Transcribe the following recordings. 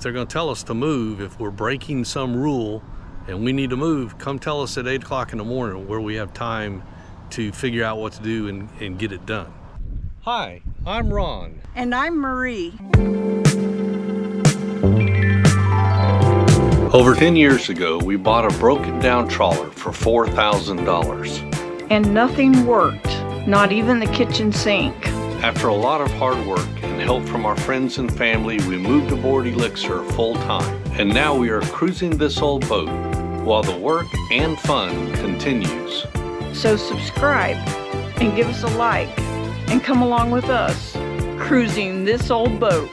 They're going to tell us to move if we're breaking some rule and we need to move. Come tell us at 8 o'clock in the morning where we have time to figure out what to do and get it done. Hi, I'm Ron. And I'm Marie. Over 10 years ago, we bought a broken down trawler for $4,000. And nothing worked, not even the kitchen sink. After a lot of hard work and help from our friends and family, we moved aboard Elixir full time. And now we are cruising this old boat while the work and fun continues. So subscribe and give us a like and come along with us, cruising this old boat.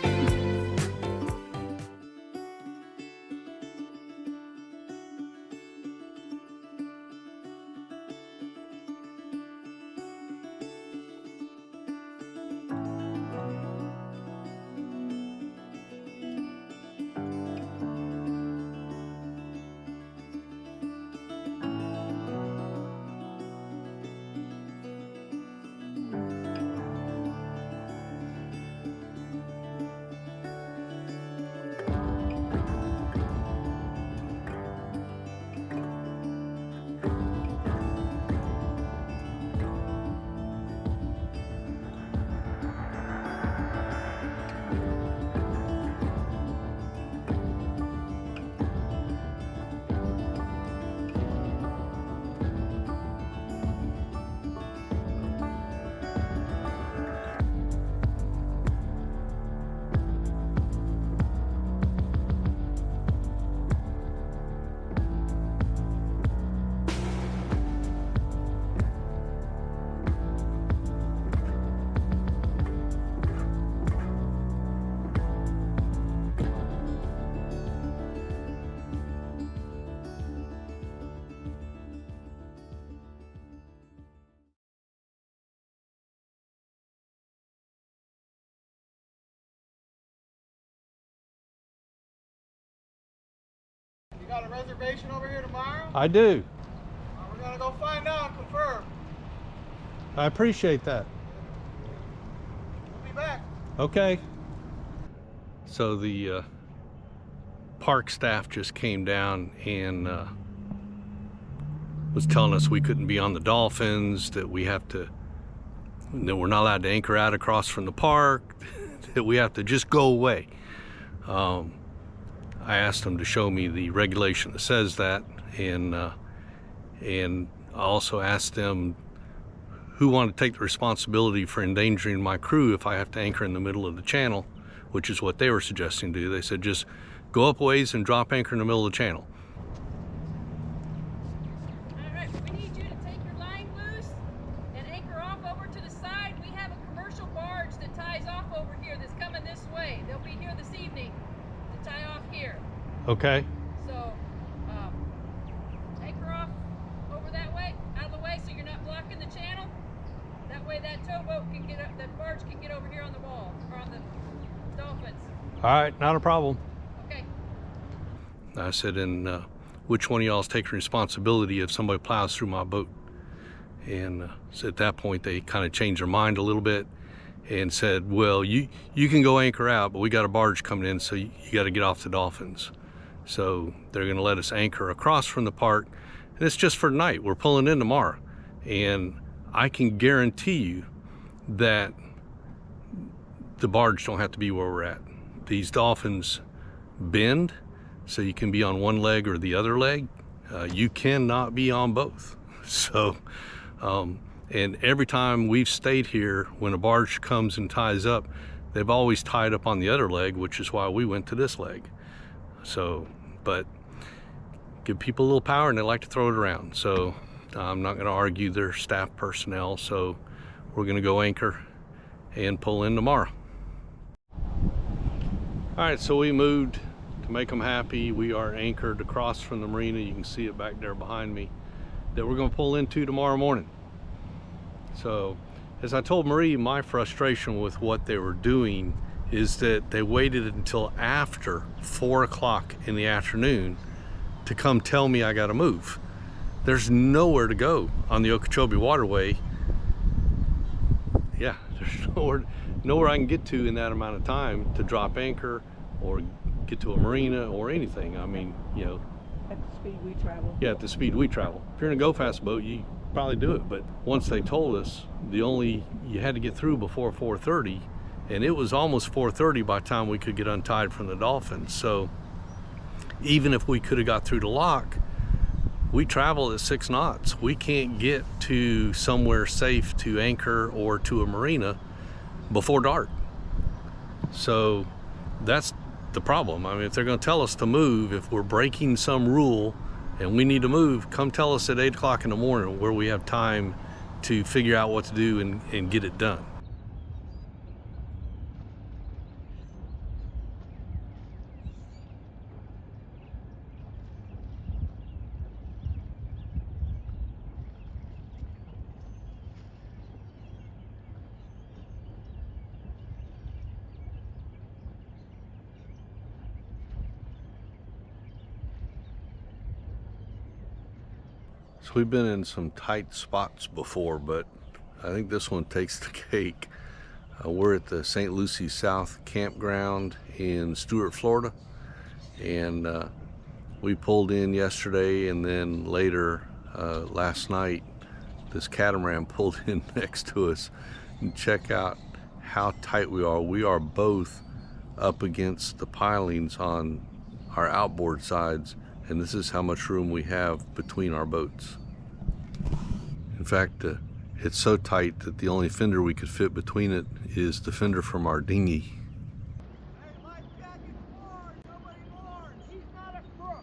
You got a reservation over here tomorrow? I do. We're gonna go find out and confirm. I appreciate that. We'll be back. Okay. So the park staff just came down and was telling us we couldn't be on the Dolphins, that we're not allowed to anchor out across from the park, that we have to just go away. I asked them to show me the regulation that says that, and I also asked them who wanted to take the responsibility for endangering my crew if I have to anchor in the middle of the channel, which is what they were suggesting to do. They said just go up ways and drop anchor in the middle of the channel. All right, we need you to take your line loose and anchor off over to the side. We have a commercial barge that ties off over here that's coming this way. They'll be here this evening to tie off here. Okay. So, anchor off over that way, out of the way, so you're not blocking the channel. That way that towboat can get up, that barge can get over here on the wall, or on the Dolphins. All right, not a problem. Okay. I said, and which one of y'all is taking responsibility if somebody plows through my boat? And so at that point, they kind of changed their mind a little bit and said, well, you can go anchor out, but we got a barge coming in, so you got to get off the Dolphins. So they're going to let us anchor across from the park, and it's just for tonight. We're pulling in tomorrow, and I can guarantee you that the barge don't have to be where we're at. These Dolphins bend, so you can be on one leg or the other leg. You cannot be on both. So, and every time we've stayed here, when a barge comes and ties up, they've always tied up on the other leg, which is why we went to this leg. So, but give people a little power and they like to throw it around. So I'm not going to argue their staff personnel. So we're going to go anchor and pull in tomorrow. All right, so we moved to make them happy. We are anchored across from the marina. You can see it back there behind me, that we're going to pull into tomorrow morning. So as I told Marie, my frustration with what they were doing is that they waited until after 4 o'clock in the afternoon to come tell me I got to move. There's nowhere to go on the Okeechobee Waterway. Yeah, there's nowhere I can get to in that amount of time to drop anchor or get to a marina or anything. I mean, you know, At the speed we travel. yeah, at the speed we travel. If you're in a go fast boat, you probably do it. But once they told us you had to get through before 4:30, and it was almost 4:30 by the time we could get untied from the dolphins. So even if we could have got through the lock, we travel at 6 knots. We can't get to somewhere safe to anchor or to a marina before dark. So that's the problem. I mean, if they're going to tell us to move, if we're breaking some rule and we need to move, come tell us at 8 o'clock in the morning where we have time to figure out what to do and get it done. So we've been in some tight spots before, but I think this one takes the cake. We're at the St. Lucie South campground in Stuart, Florida, and we pulled in yesterday, and then later last night this catamaran pulled in next to us. And check out how tight we are. We are both up against the pilings on our outboard sides, and this is how much room we have between our boats. In fact, it's so tight that the only fender we could fit between it is the fender from our dinghy. Hey, life jacket's worn. Nobody mourns. He's not a crook.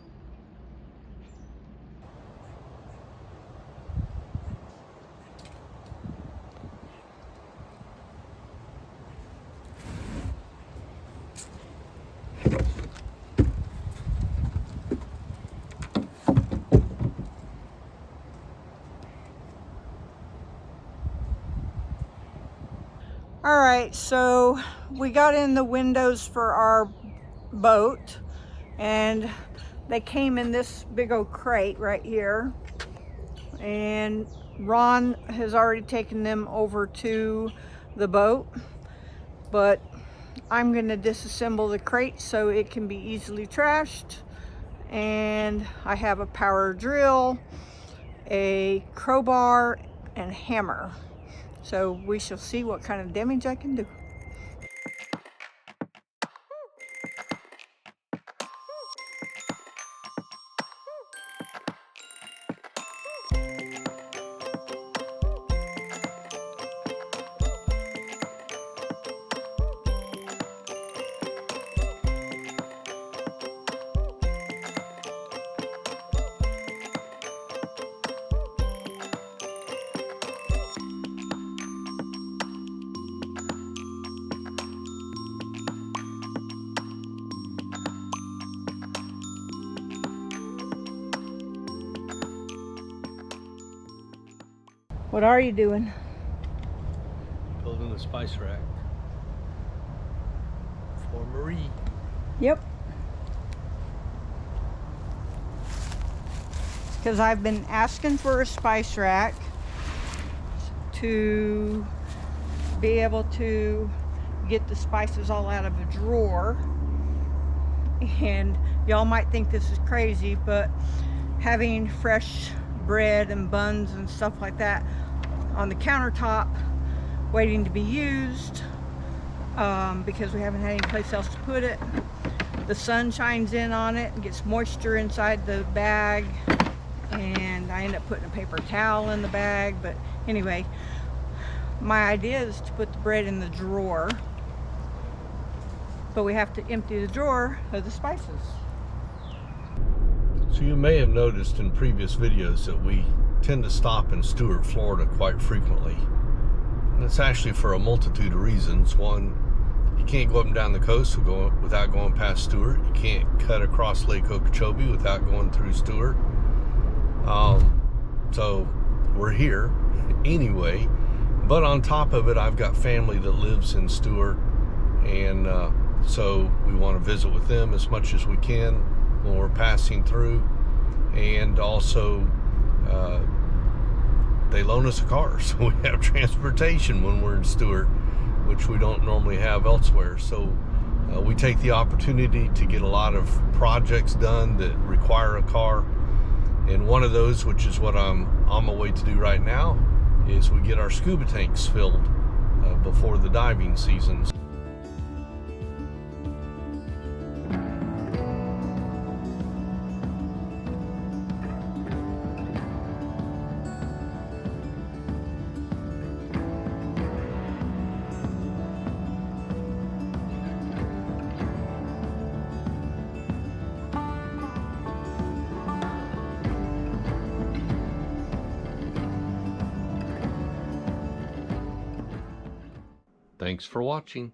All right, so we got in the windows for our boat, and they came in this big old crate right here, and Ron has already taken them over to the boat, but I'm going to disassemble the crate so it can be easily trashed. And I have a power drill, a crowbar, and hammer. So we shall see what kind of damage I can do. What are you doing? Building a spice rack for Marie. Yep. Because I've been asking for a spice rack to be able to get the spices all out of a drawer. And y'all might think this is crazy, but having fresh bread and buns and stuff like that on the countertop waiting to be used, because we haven't had any place else to put it. The sun shines in on it and gets moisture inside the bag, and I end up putting a paper towel in the bag. But anyway, my idea is to put the bread in the drawer, but we have to empty the drawer of the spices. So you may have noticed in previous videos that we tend to stop in Stuart, Florida quite frequently. And it's actually for a multitude of reasons. One, you can't go up and down the coast without going past Stuart. You can't cut across Lake Okeechobee without going through Stuart. So we're here anyway. But on top of it, I've got family that lives in Stuart, and so we want to visit with them as much as we can when we're passing through. And also they loan us a car, so we have transportation when we're in Stuart, which we don't normally have elsewhere. So We take the opportunity to get a lot of projects done that require a car. And one of those, which is what I'm on my way to do right now, is we get our scuba tanks filled before the diving season. Thanks for watching.